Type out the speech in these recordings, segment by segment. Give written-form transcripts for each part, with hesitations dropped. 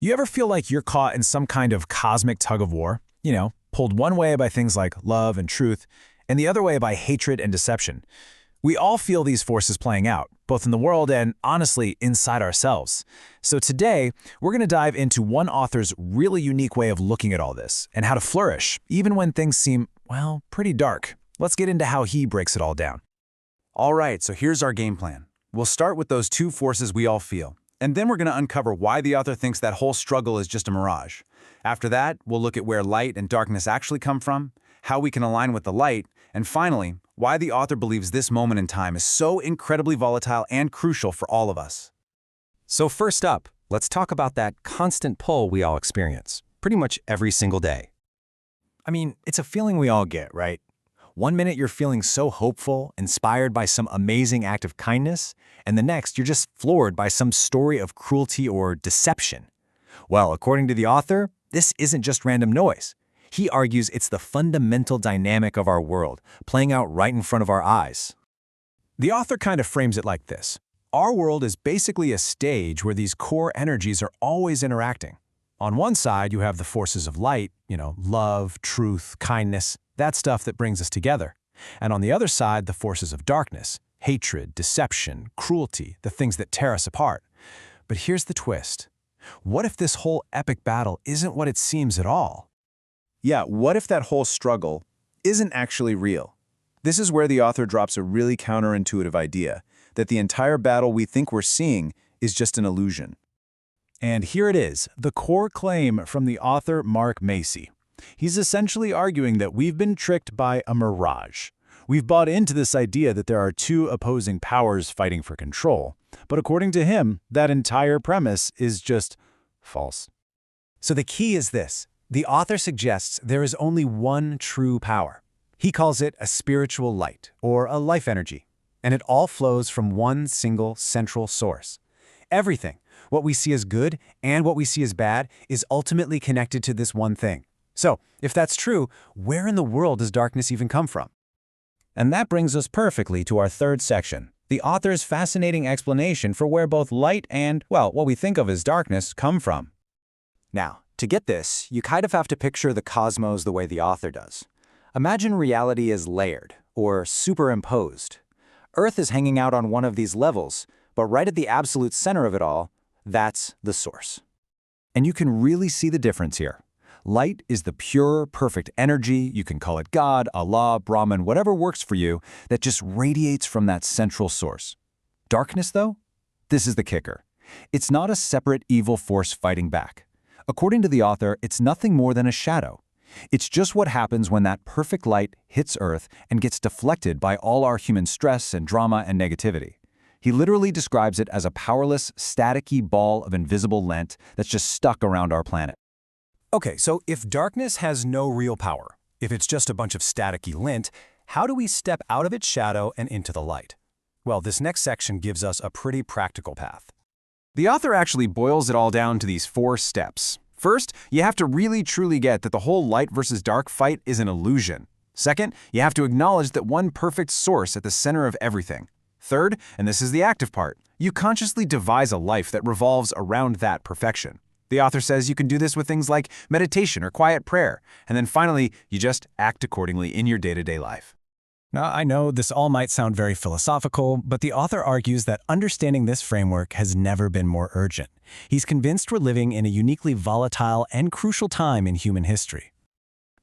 You ever feel like you're caught in some kind of cosmic tug of war? Pulled one way by things like love and truth, and the other way by hatred and deception. We all feel these forces playing out, both in the world and, honestly, inside ourselves. So today, we're going to dive into one author's really unique way of looking at all this, and how to flourish, even when things seem, well, pretty dark. Let's get into how he breaks it all down. All right, so here's our game plan. We'll start with those two forces we all feel, and then we're going to uncover why the author thinks that whole struggle is just a mirage. After that, we'll look at where light and darkness actually come from, how we can align with the light, and finally, why the author believes this moment in time is so incredibly volatile and crucial for all of us. So first up, let's talk about that constant pull we all experience, pretty much every single day. I mean, it's a feeling we all get, right? One minute you're feeling so hopeful, inspired by some amazing act of kindness, and the next you're just floored by some story of cruelty or deception. Well, according to the author, this isn't just random noise. He argues it's the fundamental dynamic of our world, playing out right in front of our eyes. The author kind of frames it like this. Our world is basically a stage where these core energies are always interacting. On one side, you have the forces of light, love, truth, kindness, that stuff that brings us together. And on the other side, the forces of darkness, hatred, deception, cruelty, the things that tear us apart. But here's the twist. What if this whole epic battle isn't what it seems at all? Yeah, what if that whole struggle isn't actually real? This is where the author drops a really counterintuitive idea, that the entire battle we think we're seeing is just an illusion. And here it is, the core claim from the author Mark Macy. He's essentially arguing that we've been tricked by a mirage. We've bought into this idea that there are two opposing powers fighting for control. But according to him, that entire premise is just false. So the key is this. The author suggests there is only one true power. He calls it a spiritual light, or a life energy. And it all flows from one single central source. Everything, what we see as good and what we see as bad, is ultimately connected to this one thing. So, if that's true, where in the world does darkness even come from? And that brings us perfectly to our third section, the author's fascinating explanation for where both light and, well, what we think of as darkness come from. Now, to get this, you kind of have to picture the cosmos the way the author does. Imagine reality is layered, or superimposed. Earth is hanging out on one of these levels, but right at the absolute center of it all, that's the source. And you can really see the difference here. Light is the pure, perfect energy, you can call it God, Allah, Brahman, whatever works for you, that just radiates from that central source. Darkness, though? This is the kicker. It's not a separate evil force fighting back. According to the author, it's nothing more than a shadow. It's just what happens when that perfect light hits Earth and gets deflected by all our human stress and drama and negativity. He literally describes it as a powerless, staticky ball of invisible lint that's just stuck around our planet. Okay, so if darkness has no real power, if it's just a bunch of staticky lint, how do we step out of its shadow and into the light? Well, this next section gives us a pretty practical path. The author actually boils it all down to these 4 steps. First, you have to really truly get that the whole light versus dark fight is an illusion. Second, you have to acknowledge that one perfect source at the center of everything. Third, and this is the active part, you consciously devise a life that revolves around that perfection. The author says you can do this with things like meditation or quiet prayer, and then finally, you just act accordingly in your day-to-day life. Now, I know this all might sound very philosophical, but the author argues that understanding this framework has never been more urgent. He's convinced we're living in a uniquely volatile and crucial time in human history.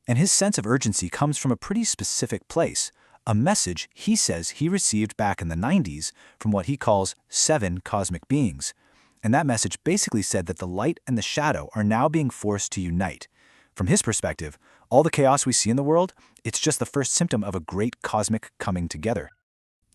And his sense of urgency comes from a pretty specific place, a message he says he received back in the 90s from what he calls 7 cosmic beings. And that message basically said that the light and the shadow are now being forced to unite. From his perspective, all the chaos we see in the world, it's just the first symptom of a great cosmic coming together.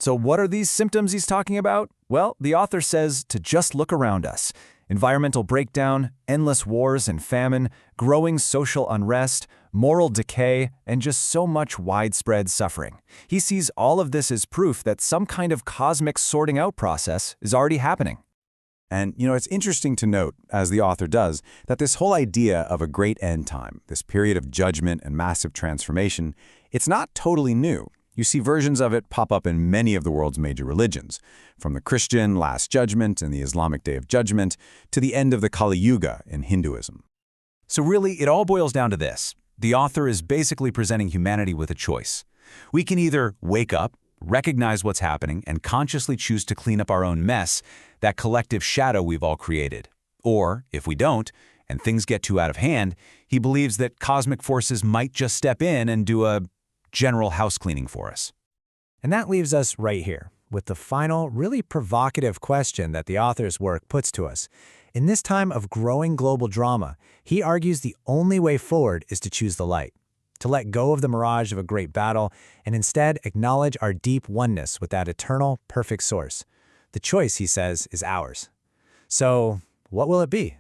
So what are these symptoms he's talking about? Well, the author says to just look around us. Environmental breakdown, endless wars and famine, growing social unrest, moral decay, and just so much widespread suffering. He sees all of this as proof that some kind of cosmic sorting out process is already happening. And, it's interesting to note, as the author does, that this whole idea of a great end time, this period of judgment and massive transformation, it's not totally new. You see versions of it pop up in many of the world's major religions, from the Christian Last Judgment and the Islamic Day of Judgment to the end of the Kali Yuga in Hinduism. So really, it all boils down to this. The author is basically presenting humanity with a choice. We can either wake up, recognize what's happening, and consciously choose to clean up our own mess, that collective shadow we've all created. Or, if we don't, and things get too out of hand, he believes that cosmic forces might just step in and do a general house cleaning for us. And that leaves us right here, with the final, really provocative question that the author's work puts to us. In this time of growing global drama, he argues the only way forward is to choose the light, to let go of the mirage of a great battle, and instead acknowledge our deep oneness with that eternal, perfect source. The choice, he says, is ours. So, what will it be?